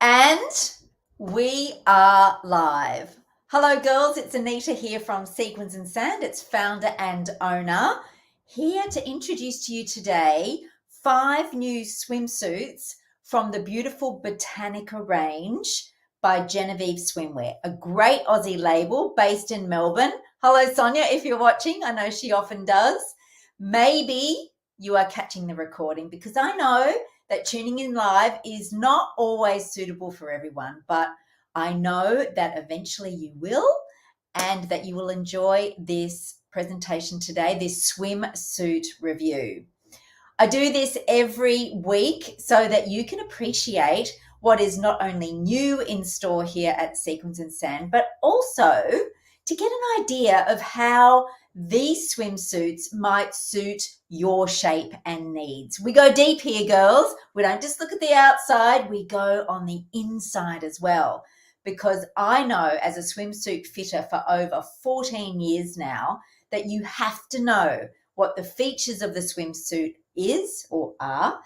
And we are live. Hello, girls. It's Anita here from Sequins and Sand. It's founder and owner. Here to introduce to you today 5 new swimsuits from the beautiful Botanica range by Genevieve Swimwear, a great Aussie label based in Melbourne. Hello, Sonia, if you're watching. I know she often does. Maybe you are catching the recording because I know that tuning in live is not always suitable for everyone, but I know that eventually you will, and that you will enjoy this presentation today, this swimsuit review. I do this every week so that you can appreciate what is not only new in store here at Sequins and Sand, but also to get an idea of how these swimsuits might suit your shape and needs. We go deep here, girls. We don't just look at the outside, we go on the inside as well. Because I know as a swimsuit fitter for over 14 years now that you have to know what the features of the swimsuit is or are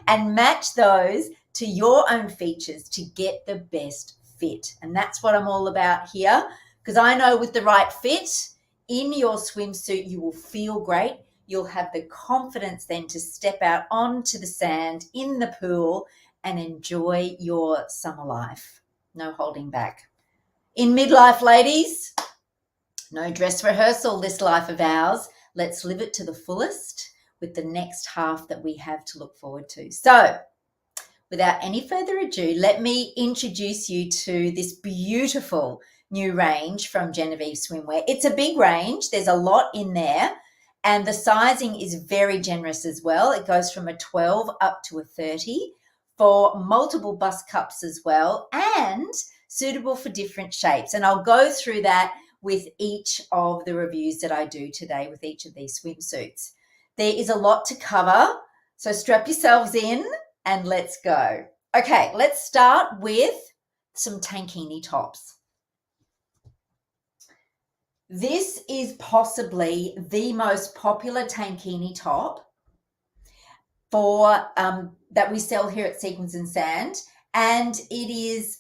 and match those to your own features to get the best fit. And that's what I'm all about here, because I know with the right fit in your swimsuit, you will feel great. You'll have the confidence then to step out onto the sand in the pool and enjoy your summer life. No holding back. In midlife, ladies, no dress rehearsal this life of ours. Let's live it to the fullest with the next half that we have to look forward to. So, without any further ado, let me introduce you to this beautiful new range from Genevieve Swimwear. It's a big range. There's a lot in there, and the sizing is very generous as well. It goes from a 12 up to a 30 for multiple bust cups as well, and suitable for different shapes. And I'll go through that with each of the reviews that I do today with each of these swimsuits. There is a lot to cover, so strap yourselves in and let's go. Okay, let's start with some tankini tops. This is possibly the most popular tankini top for that we sell here at Sequins and Sand, and it is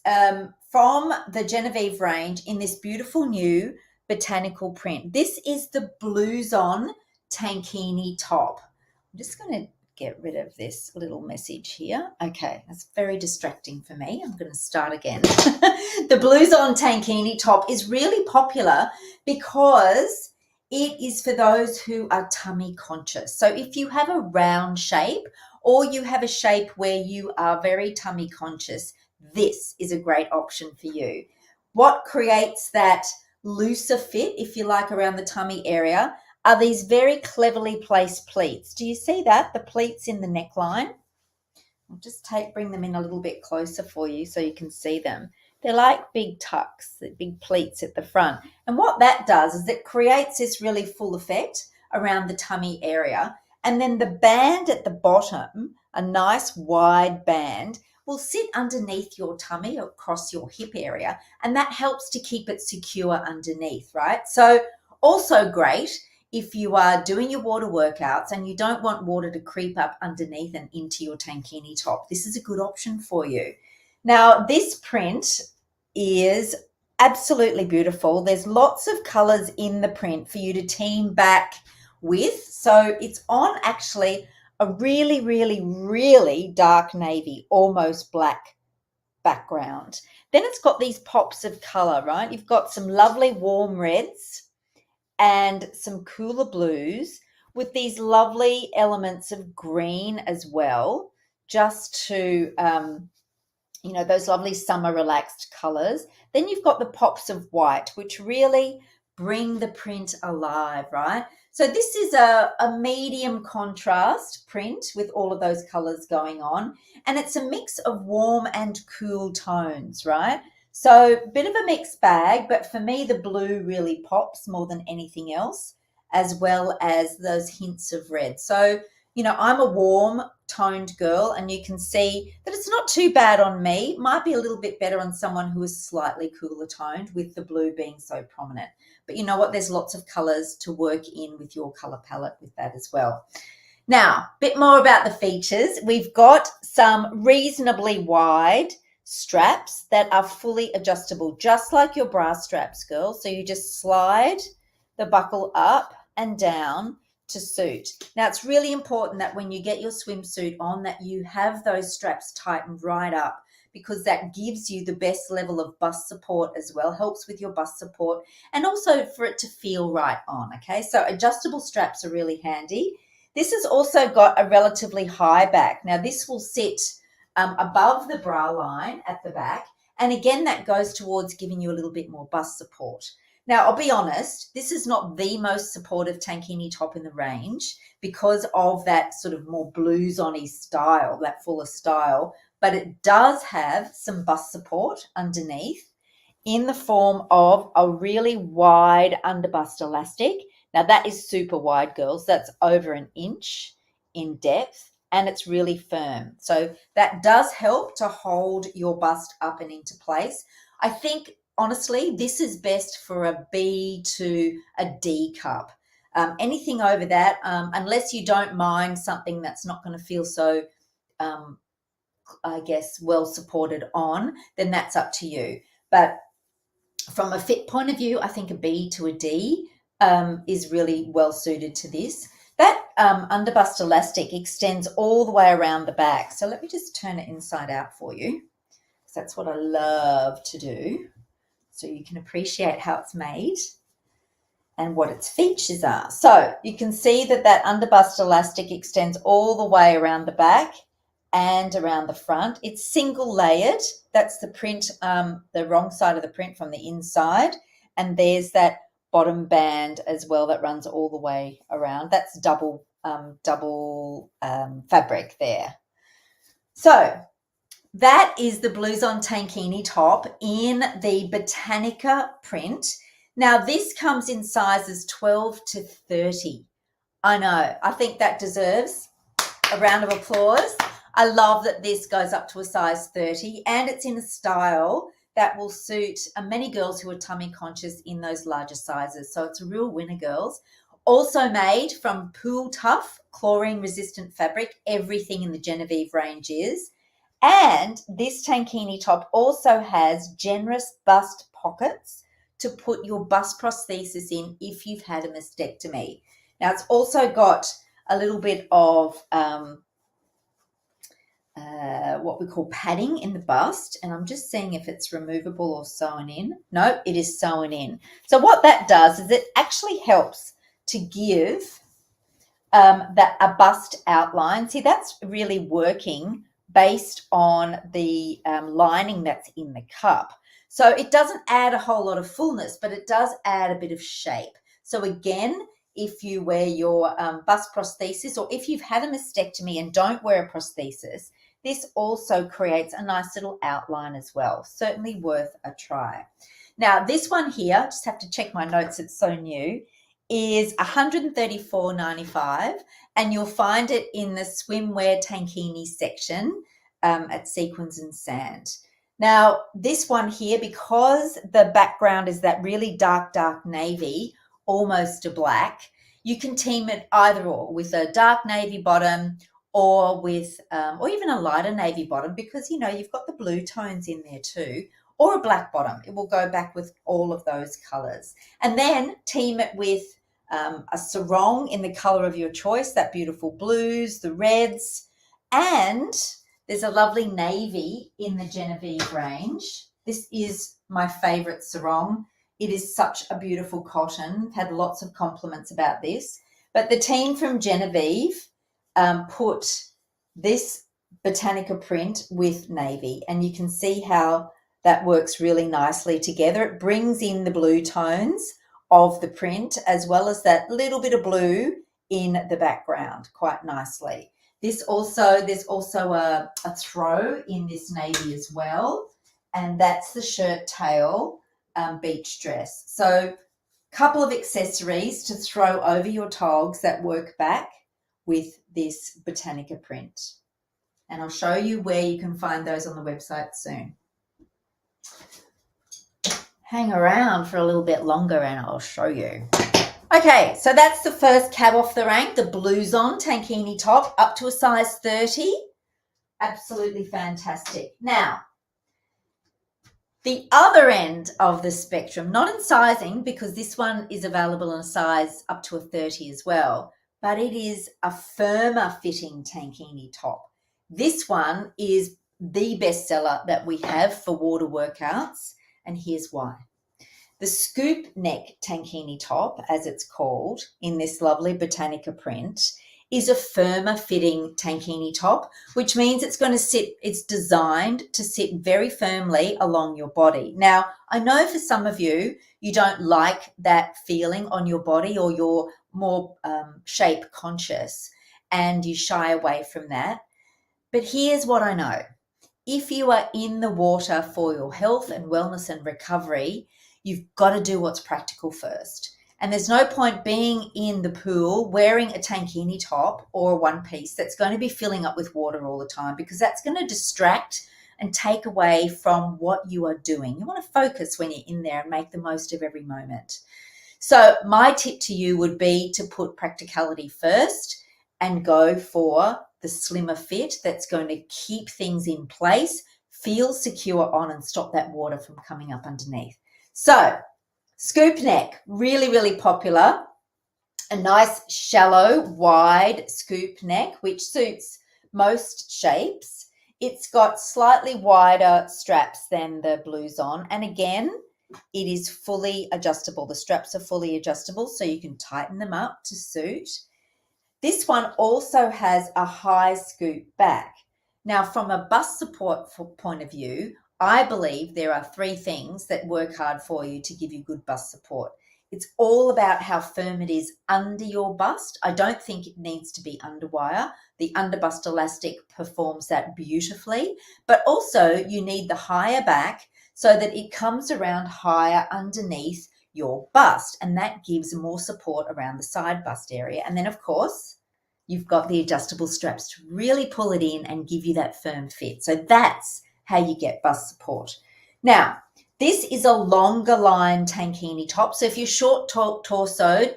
from the Genevieve range in this beautiful new botanical print. This is the Blues On tankini top. I'm just going to get rid of this little message here. Okay, that's very distracting for me. I'm going to start again. The Blues On tankini top is really popular because it is for those who are tummy conscious. So if you have a round shape or you have a shape where you are very tummy conscious, this is a great option for you. What creates that looser fit, if you like, around the tummy area are these very cleverly placed pleats. Do you see that? The pleats in the neckline. I'll just bring them in a little bit closer for you so you can see them. They're like big tucks, big pleats at the front. And what that does is it creates this really full effect around the tummy area. And then the band at the bottom, a nice wide band, will sit underneath your tummy across your hip area. And that helps to keep it secure underneath, right? So also great if you are doing your water workouts and you don't want water to creep up underneath and into your tankini top. This is a good option for you. Now, this print is absolutely beautiful. There's lots of colors in the print for you to team back with. So it's on actually a really, really, really dark navy, almost black background. Then it's got these pops of color, right? You've got some lovely warm reds and some cooler blues with these lovely elements of green as well, just to those lovely summer relaxed colors. Then you've got the pops of white, which really bring the print alive, right? So this is a medium contrast print with all of those colors going on, and it's a mix of warm and cool tones, right? So a bit of a mixed bag, but for me, the blue really pops more than anything else, as well as those hints of red. So, I'm a warm toned girl, and you can see that it's not too bad on me. Might be a little bit better on someone who is slightly cooler toned, with the blue being so prominent. But you know what? There's lots of colors to work in with your color palette with that as well. Now, a bit more about the features. We've got some reasonably wide straps that are fully adjustable, just like your bra straps, girls. So you just slide the buckle up and down to suit. Now, it's really important that when you get your swimsuit on that you have those straps tightened right up, because that gives you the best level of bust support as well, helps with your bust support, and also for it to feel right on, okay? So adjustable straps are really handy. This has also got a relatively high back. Now, this will sit above the bra line at the back, and again, that goes towards giving you a little bit more bust support. Now, I'll be honest, this is not the most supportive tankini top in the range because of that sort of more blouson-y style, that fuller style, but it does have some bust support underneath in the form of a really wide underbust elastic. Now, that is super wide, girls. That's over an inch in depth, and it's really firm. So that does help to hold your bust up and into place. I think, honestly, this is best for a B to a D cup. Anything over that, unless you don't mind something that's not going to feel so, I guess, well supported on, then that's up to you. But from a fit point of view, I think a B to a D is really well suited to this. That underbust elastic extends all the way around the back. So let me just turn it inside out for you, because that's what I love to do, so you can appreciate how it's made and what its features are. So you can see that that underbust elastic extends all the way around the back and around the front. It's single layered. That's the print, the wrong side of the print from the inside. And there's that bottom band as well that runs all the way around. That's double fabric there. So that is the blouson tankini top in the Botanica print. Now, this comes in sizes 12 to 30. I know, I think that deserves a round of applause. I love that this goes up to a size 30, and it's in a style that will suit many girls who are tummy conscious in those larger sizes. So it's a real winner, girls. Also made from pool tough, chlorine resistant fabric. Everything in the Genevieve range is. And this tankini top also has generous bust pockets to put your bust prosthesis in if you've had a mastectomy. Now, it's also got a little bit of what we call padding in the bust, and I'm just seeing if it's removable or sewn in. No, it is sewn in. So what that does is it actually helps to give a bust outline. See, that's really working based on the lining that's in the cup. So it doesn't add a whole lot of fullness, but it does add a bit of shape. So again, if you wear your bust prosthesis, or if you've had a mastectomy and don't wear a prosthesis, this also creates a nice little outline as well. Certainly worth a try. Now, this one here, just have to check my notes, it's so new, is $134.95, and you'll find it in the swimwear tankini section at Sequins and Sand. Now, this one here, because the background is that really dark navy, almost a black, you can team it either or with a dark navy bottom or with or even a lighter navy bottom, because you know you've got the blue tones in there too, or a black bottom. It will go back with all of those colors. And then team it with a sarong in the color of your choice, that beautiful blues, the reds, and there's a lovely navy in the Genevieve range. This is my favorite sarong. It is such a beautiful cotton. Had lots of compliments about this. But the team from Genevieve put this Botanica print with navy, and you can see how that works really nicely together. It brings in the blue tones of the print as well as that little bit of blue in the background quite nicely. There's also a throw in this navy as well, and that's the shirt tail beach dress. So a couple of accessories to throw over your togs that work back with this Botanica print. And I'll show you where you can find those on the website soon. Hang around for a little bit longer and I'll show you. Okay, so that's the first cab off the rank, the blouson tankini top, up to a size 30. Absolutely fantastic. Now, The other end of the spectrum, not in sizing, because this one is available in a size up to a 30 as well, but it is a firmer fitting tankini top. This one is the bestseller that we have for water workouts, and here's why. The scoop neck tankini top, as it's called in this lovely Botanica print, is a firmer fitting tankini top, which means it's designed to sit very firmly along your body. Now, I know for some of you, you don't like that feeling on your body, or you're more shape conscious and you shy away from that. But here's what I know. If you are in the water for your health and wellness and recovery, you've got to do what's practical first. And there's no point being in the pool wearing a tankini top or a one piece that's going to be filling up with water all the time, because that's going to distract and take away from what you are doing. You want to focus when you're in there and make the most of every moment. So my tip to you would be to put practicality first and go for the slimmer fit that's going to keep things in place, feel secure on, and stop that water from coming up underneath. So scoop neck, really, really popular. A nice shallow, wide scoop neck, which suits most shapes. It's got slightly wider straps than the blouson. And again, it is fully adjustable. The straps are fully adjustable, so you can tighten them up to suit. This one also has a high scoop back. Now, from a bust support point of view, I believe there are three things that work hard for you to give you good bust support. It's all about how firm it is under your bust. I don't think it needs to be underwire. The underbust elastic performs that beautifully, but also you need the higher back so that it comes around higher underneath your bust, and that gives more support around the side bust area. And then, of course, you've got the adjustable straps to really pull it in and give you that firm fit. So that's how you get bust support. Now, this is a longer line tankini top. So if you're short torsoed,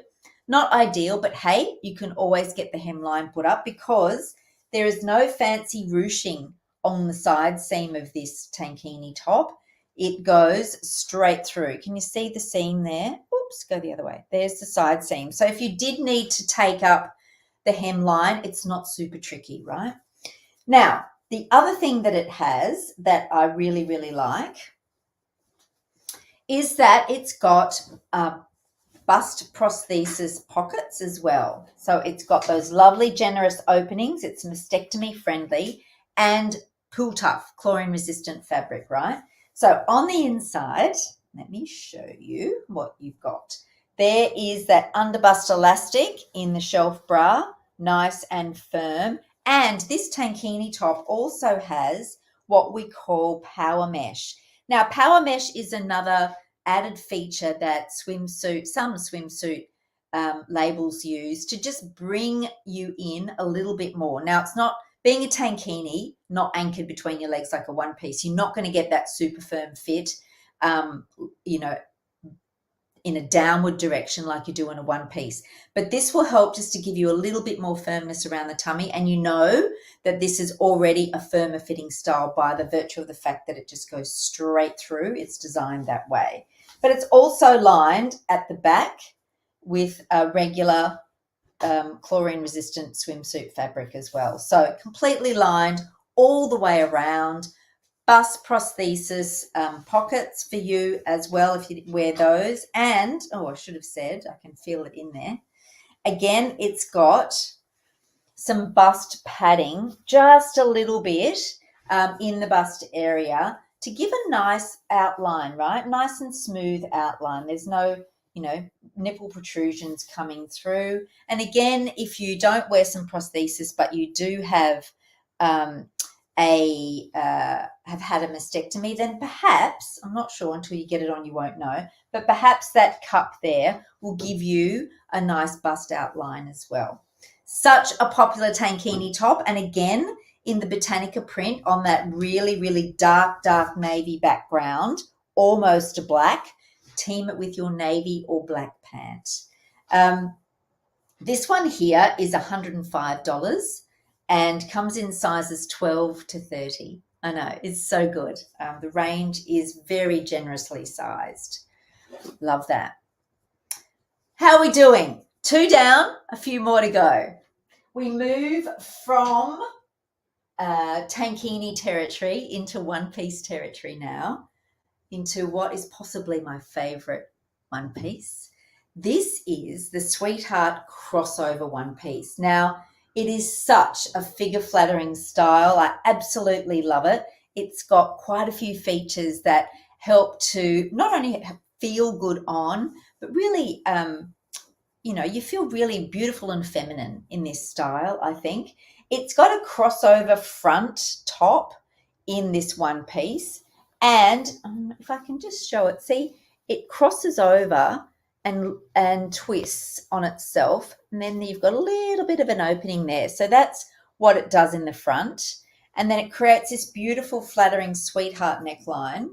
not ideal, but hey, you can always get the hemline put up, because there is no fancy ruching on the side seam of this tankini top. It goes straight through. Can you see the seam there? Oops, go the other way. There's the side seam. So if you did need to take up the hemline, it's not super tricky, right? Now, the other thing that it has that I really, really like is that it's got bust prosthesis pockets as well. So it's got those lovely generous openings. It's mastectomy friendly and pool tough, chlorine resistant fabric, right? So on the inside, let me show you what you've got. There is that underbust elastic in the shelf bra, nice and firm. And this tankini top also has what we call power mesh. Now, power mesh is another added feature that some swimsuit labels use to just bring you in a little bit more. Now, it's not being a tankini, not anchored between your legs like a one piece. You're not going to get that super firm fit, in a downward direction like you do in a one piece. But this will help just to give you a little bit more firmness around the tummy. And you know that this is already a firmer fitting style by the virtue of the fact that it just goes straight through. It's designed that way. But it's also lined at the back with a regular chlorine resistant swimsuit fabric as well. So completely lined all the way around. Bust prosthesis pockets for you as well if you wear those. And, I should have said, I can feel it in there. Again, it's got some bust padding, just a little bit in the bust area to give a nice outline, right? Nice and smooth outline. There's no, nipple protrusions coming through. And again, if you don't wear some prosthesis, but you do have have had a mastectomy, then perhaps, I'm not sure, until you get it on you won't know, but perhaps that cup there will give you a nice bust outline as well. Such a popular tankini top, and again in the Botanica print on that really, really dark navy background, almost a black. Team it with your navy or black pant. This one here is $105 and comes in sizes 12 to 30. I know, it's so good. The range is very generously sized. Love that. How are we doing? 2 down, a few more to go. We move from tankini territory into one-piece territory now, into what is possibly my favorite one-piece. This is the Sweetheart crossover one-piece. Now, it is such a figure-flattering style. I absolutely love it. It's got quite a few features that help to not only feel good on, but really, you feel really beautiful and feminine in this style, I think. It's got a crossover front top in this one piece. And if I can just show it, see, it crosses over and twists on itself. And then you've got a little bit of an opening there. So that's what it does in the front. And then it creates this beautiful flattering sweetheart neckline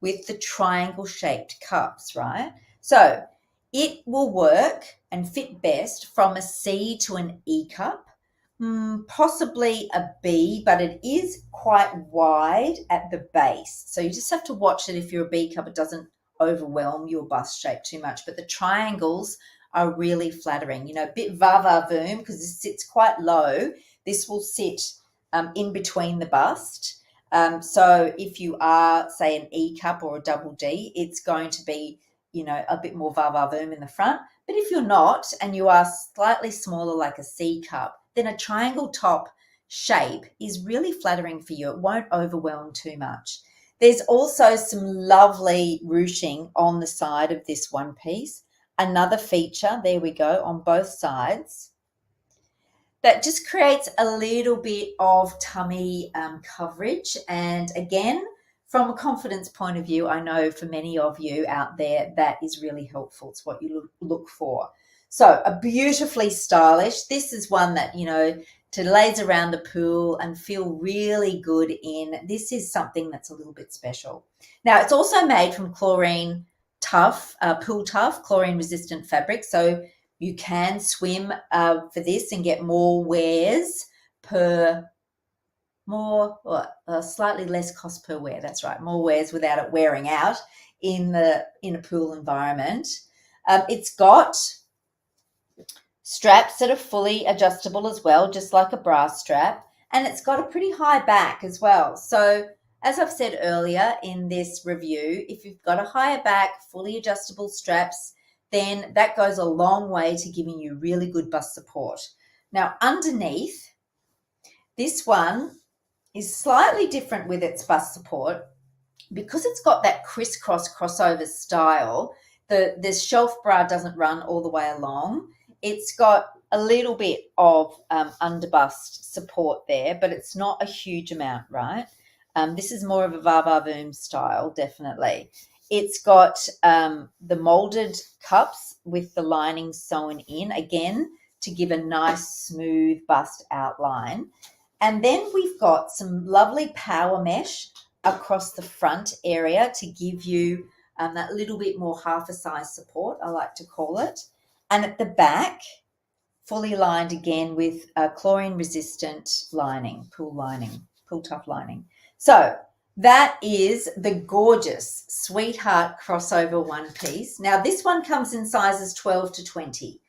with the triangle shaped cups, right? So it will work and fit best from a C to an E cup, possibly a B, but it is quite wide at the base. So you just have to watch it if you're a B cup, it doesn't overwhelm your bust shape too much. But the triangles are really flattering, a bit va-va-voom because this sits quite low. This will sit in between the bust. So if you are, say, an E cup or a double D, it's going to be, a bit more va-va-voom in the front. But if you're not and you are slightly smaller like a C cup, then a triangle top shape is really flattering for you. It won't overwhelm too much. There's also some lovely ruching on the side of this one piece. Another feature, there we go, on both sides. That just creates a little bit of tummy coverage. And again, from a confidence point of view, I know for many of you out there, that is really helpful. It's what you look for. So a beautifully stylish, this is one that, to laze around the pool and feel really good in. This is something that's a little bit special. Now, it's also made from chlorine tough, pool tough, chlorine resistant fabric. So you can swim for this and get more wears slightly less cost per wear. That's right, more wears without it wearing out in a pool environment. It's got straps that are fully adjustable as well, just like a bra strap, and it's got a pretty high back as well. So as I've said earlier in this review, if you've got a higher back, fully adjustable straps, then that goes a long way to giving you really good bust support. Now, underneath, this one is slightly different with its bust support because it's got that crisscross crossover style. The shelf bra doesn't run all the way along. It's got a little bit of underbust support there, but it's not a huge amount, right? This is more of a va-va-voom style, definitely. It's got the molded cups with the lining sewn in, again, to give a nice smooth bust outline. And then we've got some lovely power mesh across the front area to give you that little bit more half a size support, I like to call it. And at the back, fully lined again with chlorine resistant lining, pool tough lining. So that is the gorgeous Sweetheart crossover one piece. Now this one comes in sizes 12 to 20,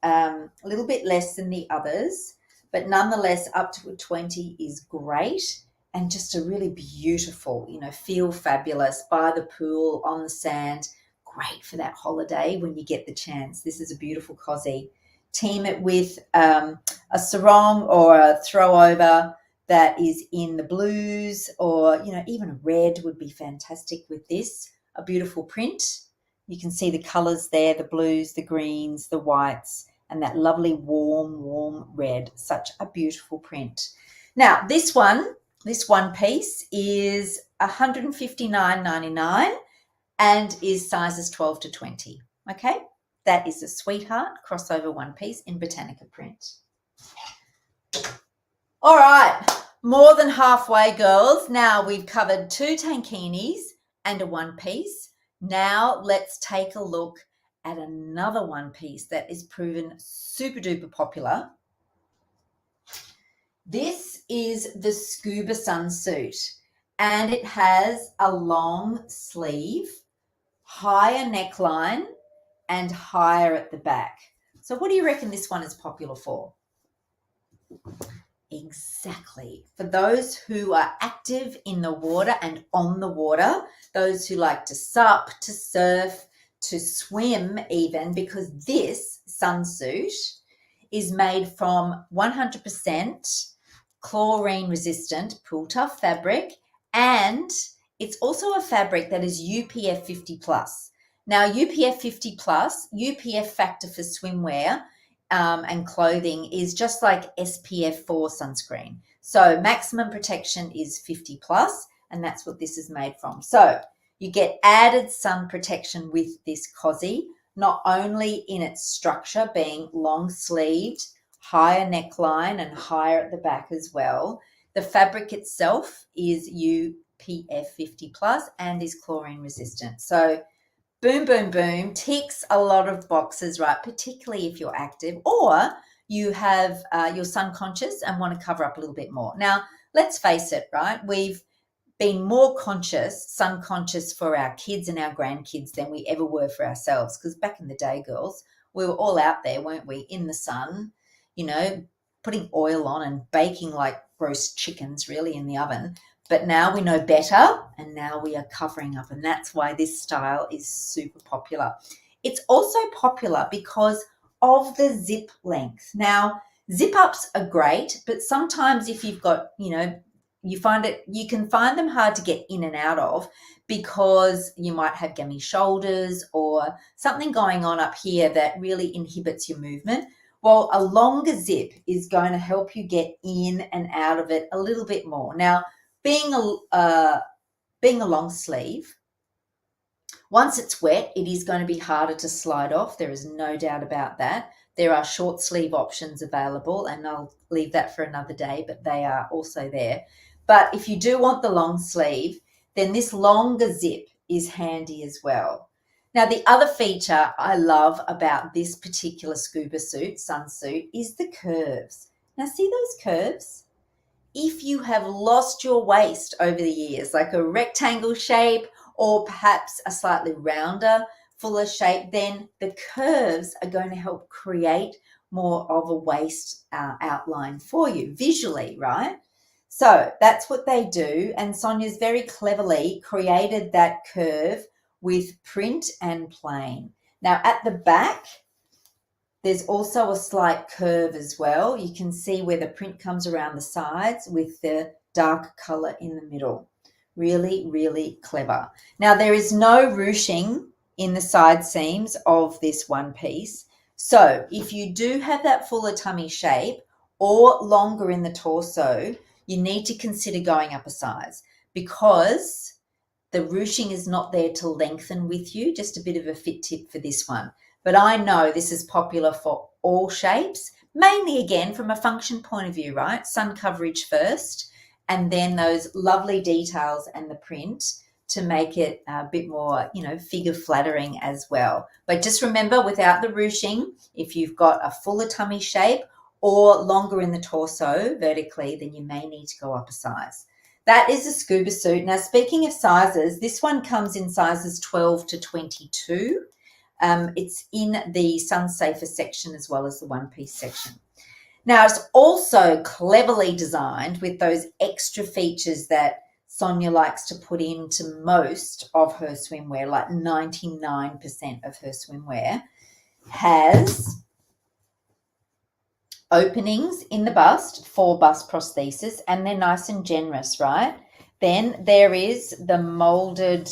a little bit less than the others, but nonetheless up to a 20 is great and just a really beautiful, feel fabulous by the pool, on the sand. Great for that holiday when you get the chance. This is a beautiful cozy. Team it with a sarong or a throw over that is in the blues, or even a red would be fantastic with this. A beautiful print. You can see the colors there, the blues, the greens, the whites, and that lovely warm red. Such a beautiful print. Now this one piece is $159.99 and is sizes 12 to 20. Okay, that is a Sweetheart crossover one piece in Botanica print. All right, more than halfway, girls. Now we've covered 2 tankinis and a one piece. Now let's take a look at another one piece that is proven super duper popular. This is the scuba sunsuit. and it has a long sleeve, higher neckline, and higher at the back. So what do you reckon this one is popular for? Exactly. For those who are active in the water and on the water, those who like to sup, to surf, to swim even, because this sunsuit is made from 100% chlorine resistant pool tough fabric, and it's also a fabric that is UPF 50 plus. Now, UPF 50 plus, UPF factor for swimwear and clothing is just like SPF 4 sunscreen. So maximum protection is 50 plus, and that's what this is made from. So you get added sun protection with this cozy, not only in its structure being long sleeved, higher neckline and higher at the back as well. The fabric itself is UPF 50 plus and is chlorine resistant. So boom, boom, boom, ticks a lot of boxes, right? Particularly if you're active or you have you're sun conscious and want to cover up a little bit more. Now, let's face it, right? We've been more conscious, sun conscious for our kids and our grandkids than we ever were for ourselves. Because back in the day, girls, we were all out there, weren't we, in the sun, you know, putting oil on and baking like roast chickens really in the oven. But now we know better, and now we are covering up, and that's why this style is super popular. It's also popular because of the zip length. Now, zip ups are great, but sometimes if you've got, you can find them hard to get in and out of because you might have gammy shoulders or something going on up here that really inhibits your movement. Well, a longer zip is going to help you get in and out of it a little bit more. Now, being a long sleeve, once it's wet, it is going to be harder to slide off. There is no doubt about that. There are short sleeve options available, and I'll leave that for another day, but they are also there. But if you do want the long sleeve, then this longer zip is handy as well. Now, the other feature I love about this particular scuba suit, sunsuit, is the curves. Now, see those curves? If you have lost your waist over the years, like a rectangle shape or perhaps a slightly rounder, fuller shape, then the curves are going to help create more of a waist outline for you visually, right? So that's what they do. And Sonia's very cleverly created that curve with print and plain. Now at the back, there's also a slight curve as well. You can see where the print comes around the sides with the dark color in the middle. Really, really clever. Now, there is no ruching in the side seams of this one piece. So if you do have that fuller tummy shape or longer in the torso, you need to consider going up a size because the ruching is not there to lengthen with you. Just a bit of a fit tip for this one. But I know this is popular for all shapes, mainly again from a function point of view, right? Sun coverage first, and then those lovely details and the print to make it a bit more, figure flattering as well. But just remember, without the ruching, if you've got a fuller tummy shape or longer in the torso vertically, then you may need to go up a size. That is a scuba suit. Now, speaking of sizes, this one comes in sizes 12 to 22. It's in the sun safer section as well as the one piece section. Now, it's also cleverly designed with those extra features that Sonia likes to put into most of her swimwear, like 99% of her swimwear has openings in the bust for bust prosthesis, and they're nice and generous, right? Then there is the molded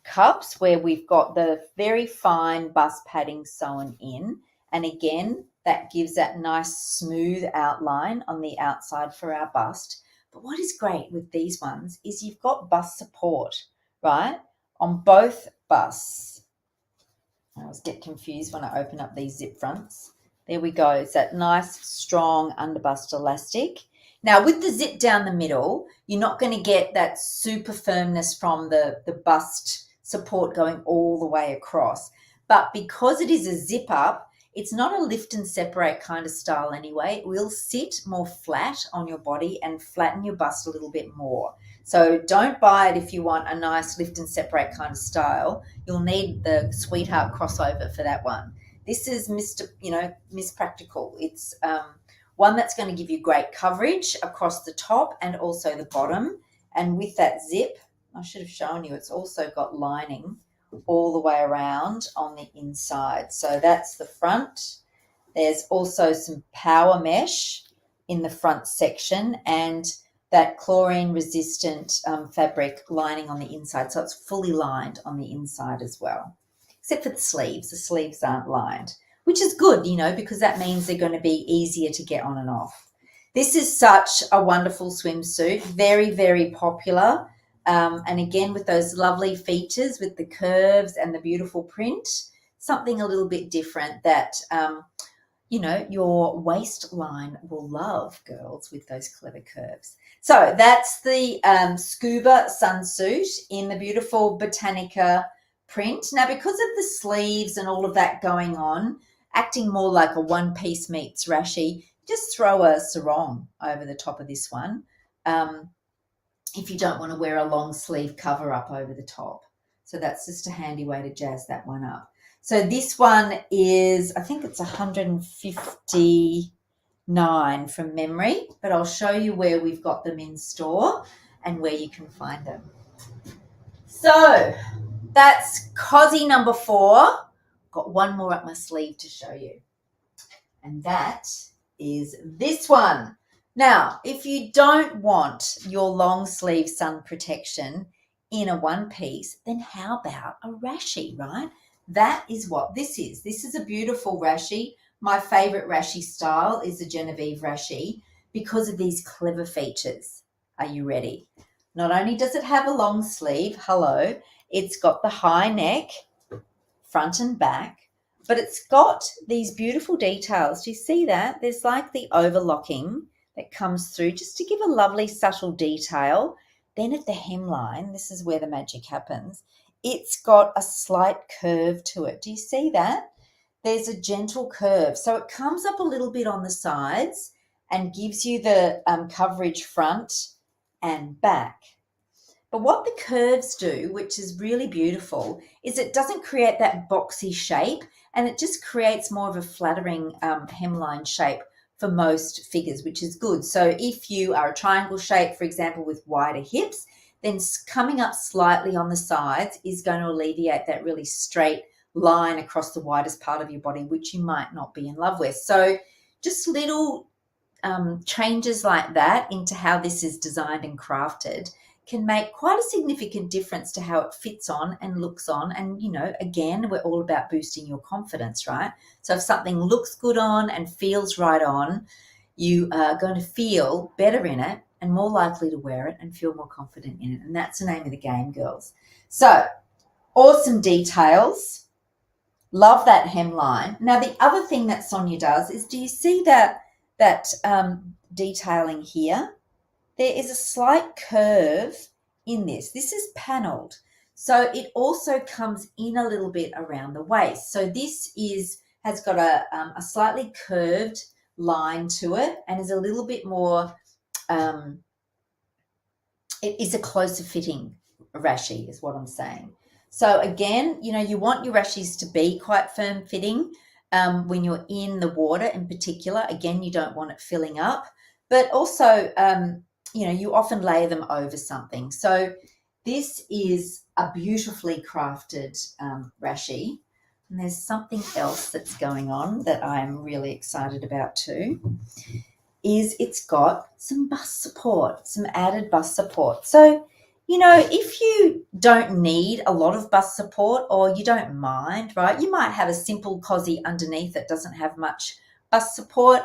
cups where we've got the very fine bust padding sewn in, and again that gives that nice smooth outline on the outside for our bust. But what is great with these ones is you've got bust support, right, on both busts. I always get confused when I open up these zip fronts. There we go. It's that nice strong underbust elastic. Now, with the zip down the middle, you're not going to get that super firmness from the bust support going all the way across. But because it is a zip up, it's not a lift and separate kind of style anyway. It will sit more flat on your body and flatten your bust a little bit more. So don't buy it if you want a nice lift and separate kind of style. You'll need the Sweetheart crossover for that one. This is Miss Practical. It's one that's going to give you great coverage across the top and also the bottom. And with that zip, I should have shown you, it's also got lining all the way around on the inside. So that's the front. There's also some power mesh in the front section and that chlorine resistant fabric lining on the inside. So it's fully lined on the inside as well, except for the sleeves. The sleeves aren't lined, which is good, because that means they're going to be easier to get on and off. This is such a wonderful swimsuit, very, very popular. And again, with those lovely features with the curves and the beautiful print, something a little bit different that, your waistline will love, girls, with those clever curves. So that's the scuba sunsuit in the beautiful Botanica print. Now, because of the sleeves and all of that going on, acting more like a one-piece meets rashi, just throw a sarong over the top of this one if you don't want to wear a long sleeve cover up over the top. So that's just a handy way to jazz that one up. So this one is, I think it's 159 from memory, but I'll show you where we've got them in store and where you can find them. So that's cozy number 4. Got one more up my sleeve to show you. And that is this one. Now, if you don't want your long sleeve sun protection in a one piece, then how about a rashi, right? That is what this is. This is a beautiful rashi. My favorite rashi style is the Genevieve rashi because of these clever features. Are you ready? Not only does it have a long sleeve, it's got the high neck, front and back, but it's got these beautiful details. Do you see that? There's like the overlocking that comes through just to give a lovely subtle detail. Then at the hemline, this is where the magic happens. It's got a slight curve to it. Do you see that? There's a gentle curve. So it comes up a little bit on the sides and gives you the coverage front and back. But what the curves do, which is really beautiful, is it doesn't create that boxy shape and it just creates more of a flattering hemline shape for most figures, which is good. So if you are a triangle shape, for example, with wider hips, then coming up slightly on the sides is going to alleviate that really straight line across the widest part of your body, which you might not be in love with. So just little changes like that into how this is designed and crafted can make quite a significant difference to how it fits on and looks on. And, again, we're all about boosting your confidence, right? So if something looks good on and feels right on, you are going to feel better in it and more likely to wear it and feel more confident in it. And that's the name of the game, girls. So awesome details. Love that hemline. Now, the other thing that Sonia does is, do you see that detailing here? There is a slight curve in this. This is panelled. So it also comes in a little bit around the waist. So this has got a slightly curved line to it and is a little bit more, it is a closer fitting rashi is what I'm saying. So again, you want your rashis to be quite firm fitting when you're in the water in particular. Again, you don't want it filling up, but also, you often layer them over something. So this is a beautifully crafted rashi. And there's something else that's going on that I'm really excited about too, is it's got some bust support, some added bust support. So, if you don't need a lot of bust support or you don't mind, right, you might have a simple cozy underneath that doesn't have much bust support.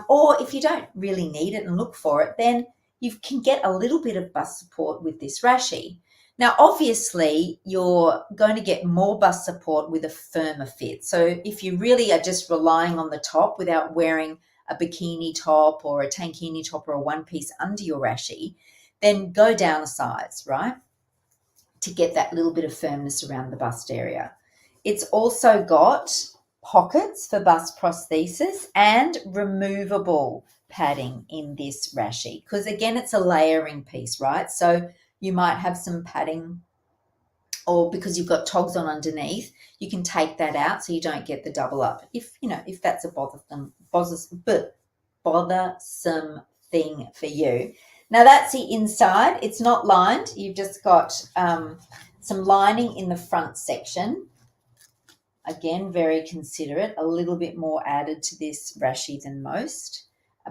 Or if you don't really need it and look for it, then you can get a little bit of bust support with this rashi. Now, obviously, you're going to get more bust support with a firmer fit. So if you really are just relying on the top without wearing a bikini top or a tankini top or a one piece under your rashi, then go down a size, right, to get that little bit of firmness around the bust area. It's also got pockets for bust prosthesis and removable padding in this rashi because, again, it's a layering piece, right? So you might have some padding, or because you've got togs on underneath, you can take that out so you don't get the double up. If that's a bothersome thing for you. Now that's the inside. It's not lined. You've just got some lining in the front section. Again, very considerate, a little bit more added to this rashi than most.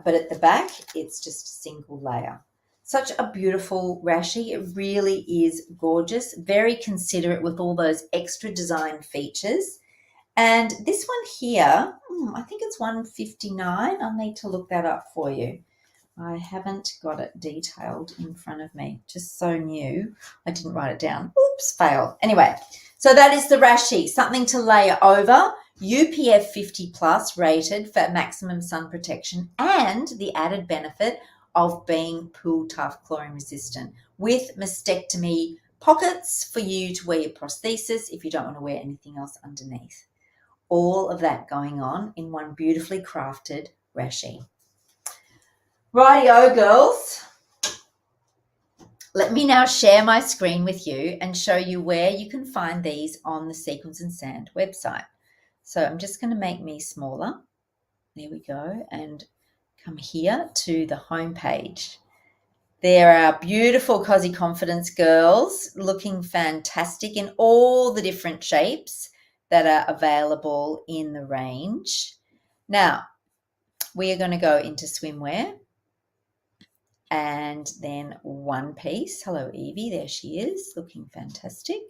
But at the back, it's just a single layer. Such a beautiful rashi. It really is gorgeous, very considerate with all those extra design features. And this one here, I think it's $159. I'll need to look that up for you. I haven't got it detailed in front of me. Just so new. I didn't write it down. Oops, fail. Anyway, so that is the rashi, something to layer over, UPF 50 plus rated for maximum sun protection, and the added benefit of being pool tough, chlorine resistant, with mastectomy pockets for you to wear your prosthesis if you don't want to wear anything else underneath. All of that going on in one beautifully crafted rashi. Rightio, girls. Let me now share my screen with you and show you where you can find these on the Sequins and Sand website. So I'm just going to make me smaller. There we go. And come here to the home page. There are beautiful Cozy Confidence girls looking fantastic in all the different shapes that are available in the range. Now, we are going to go into swimwear and then one piece. Hello, Evie. There she is, looking fantastic.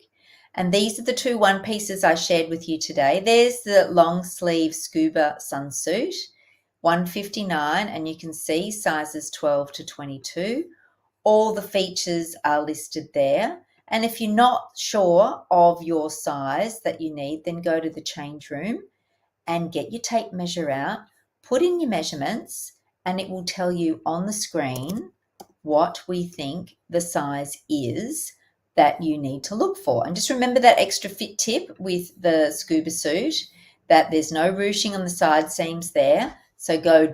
And these are the two one pieces I shared with you today. There's the long sleeve scuba sunsuit, $159, and you can see sizes 12 to 22. All the features are listed there. And if you're not sure of your size that you need, then go to the change room and get your tape measure out, put in your measurements, and it will tell you on the screen what we think the size is that you need to look for. And just remember that extra fit tip with the scuba suit, that there's no ruching on the side seams there. So go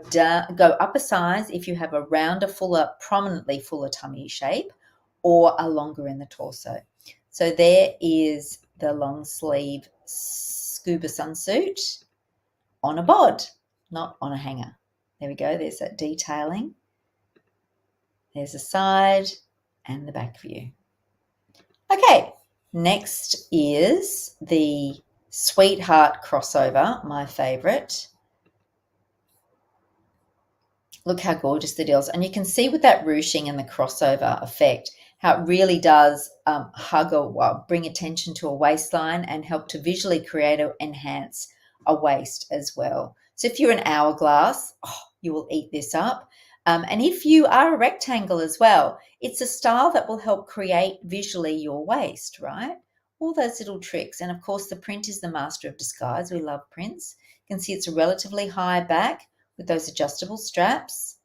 up a size if you have a rounder, fuller, prominently fuller tummy shape, or a longer in the torso. So there is the long sleeve scuba sunsuit on a bod, not on a hanger. There we go. There's that detailing. There's the side and the back view. Okay, next is the Sweetheart crossover, my favorite. Look how gorgeous the deals. And you can see with that ruching and the crossover effect, how it really does bring attention to a waistline and help to visually create or enhance a waist as well. So if you're an hourglass, you will eat this up. And if you are a rectangle as well, it's a style that will help create visually your waist, right? All those little tricks. And of course, the print is the master of disguise. We love prints. You can see it's a relatively high back with those adjustable straps.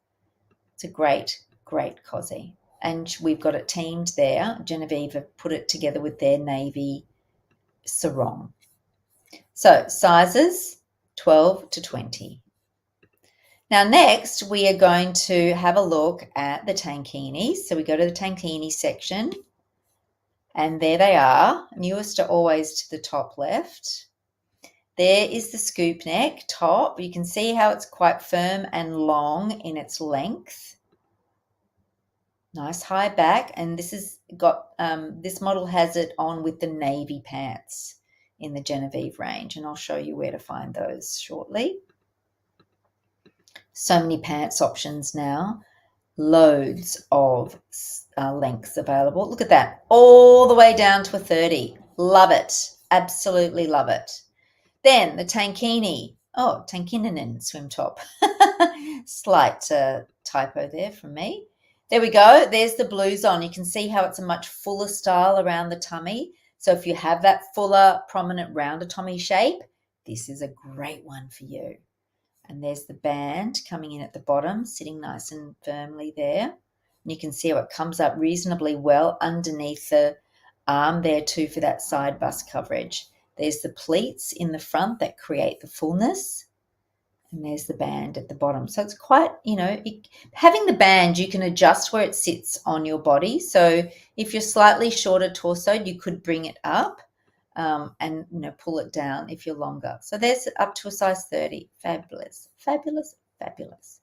It's a great, great cozy. And we've got it teamed there. Genevieve have put it together with their navy sarong. So sizes 12 to 20. Now next we are going to have a look at the tankinis. So we go to the tankini section and there they are. Newest are always to the top left. There is the scoop neck top. You can see how it's quite firm and long in its length. Nice high back, and this has got this model has it on with the navy pants in the Genevieve range, and I'll show you where to find those shortly. So many pants options now. Loads of lengths available. Look at that, all the way down to a 30. Love it. Absolutely love it. Then the tankini. Oh, tankinen swim top. Slight typo there from me. There we go. There's the blues on. You can see how it's a much fuller style around the tummy. So if you have that fuller, prominent, rounder tummy shape, this is a great one for you. And there's the band coming in at the bottom, sitting nice and firmly there. And you can see how it comes up reasonably well underneath the arm there too for that side bust coverage. There's the pleats in the front that create the fullness. And there's the band at the bottom. So it's quite, having the band, you can adjust where it sits on your body. So if you're slightly shorter torsoed, you could bring it up and pull it down if you're longer. So there's up to a size 30. Fabulous, fabulous, fabulous.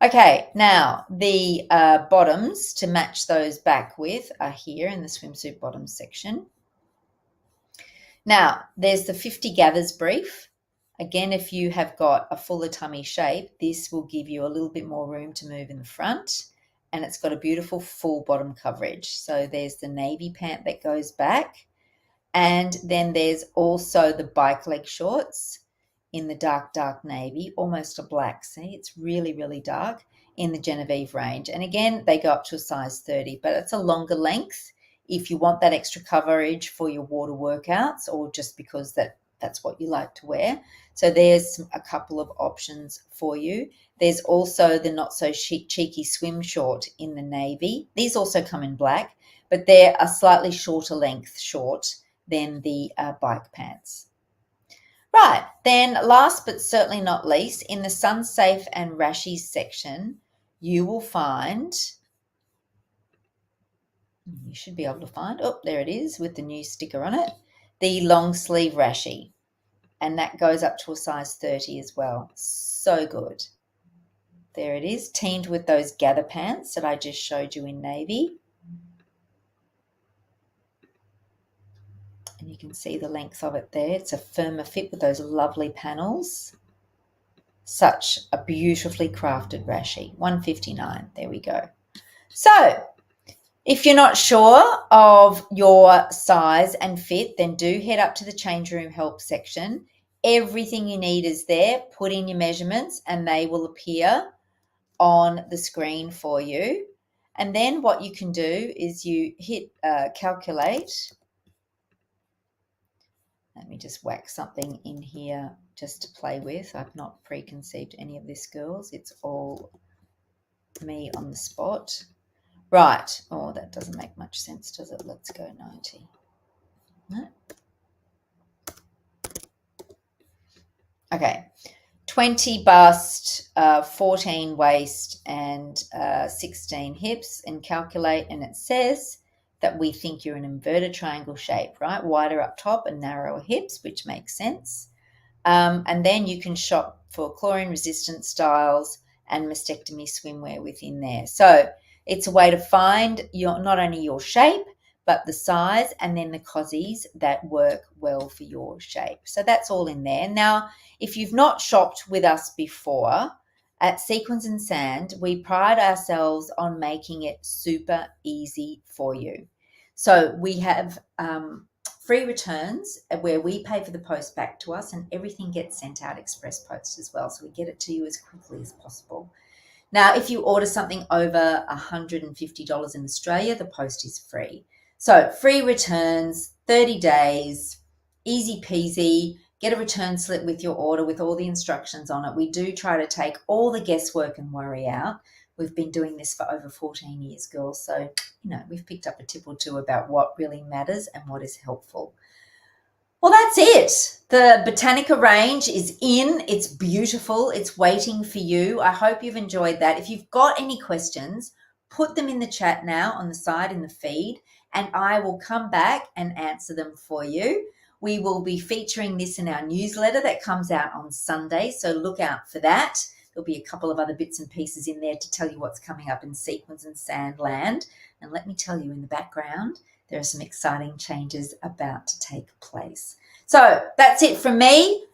Okay, now the bottoms to match those back with are here in the swimsuit bottoms section. Now, there's the 50 gathers brief. Again, if you have got a fuller tummy shape, this will give you a little bit more room to move in the front, and it's got a beautiful full bottom coverage. So there's the navy pant that goes back, and then there's also the bike leg shorts in the dark, dark navy, almost a black. See, it's really, really dark in the Genevieve range. And again, they go up to a size 30, but it's a longer length if you want that extra coverage for your water workouts or just because that's what you like to wear. So there's a couple of options for you. There's also the not so cheeky swim short in the navy. These also come in black, but they're a slightly shorter length short than the bike pants. Right, then last but certainly not least, in the sun safe and rashies section, you will find, you should be able to find, oh, there it is with the new sticker on it, the long sleeve rashie. And that goes up to a size 30 as well. So good. There it is, teamed with those gather pants that I just showed you in navy. And you can see the length of it there. It's a firmer fit with those lovely panels. Such a beautifully crafted rashie. $159. There we go. So if you're not sure of your size and fit, then do head up to the change room help section. Everything you need is there. Put in your measurements and they will appear on the screen for you. And then what you can do is you hit calculate. Let me just whack something in here just to play with. I've not preconceived any of this, girls. It's all me on the spot. Right. Oh, that doesn't make much sense, does it? Let's go 90. No. Okay. 20 bust, 14 waist, and 16 hips, and calculate, and it says that we think you're an inverted triangle shape, right? Wider up top and narrower hips, which makes sense. And then you can shop for chlorine-resistant styles and mastectomy swimwear within there. So it's a way to find not only your shape, but the size and then the cozies that work well for your shape. So that's all in there. Now, if you've not shopped with us before, at Sequins and Sand, we pride ourselves on making it super easy for you. So we have free returns where we pay for the post back to us and everything gets sent out express post as well. So we get it to you as quickly as possible. Now, if you order something over $150 in Australia, the post is free. So free returns, 30 days, easy peasy. Get a return slip with your order with all the instructions on it. We do try to take all the guesswork and worry out. We've been doing this for over 14 years, girls. So, we've picked up a tip or two about what really matters and what is helpful. Well, that's it. The Botanica range is in. It's beautiful. It's waiting for you. I hope you've enjoyed that. If you've got any questions, put them in the chat now on the side in the feed, and I will come back and answer them for you. We will be featuring this in our newsletter that comes out on Sunday, so look out for that. There'll be a couple of other bits and pieces in there to tell you what's coming up in Sequins and Sand land. And let me tell you, in the background, there are some exciting changes about to take place. So that's it from me.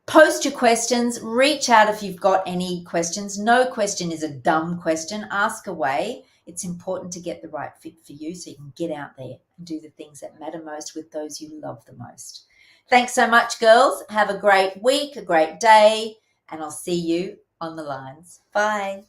Post your questions. Reach out if you've got any questions. No question is a dumb question. Ask away. It's important to get the right fit for you so you can get out there and do the things that matter most with those you love the most. Thanks so much, girls. Have a great week, a great day, and I'll see you on the lines. Bye.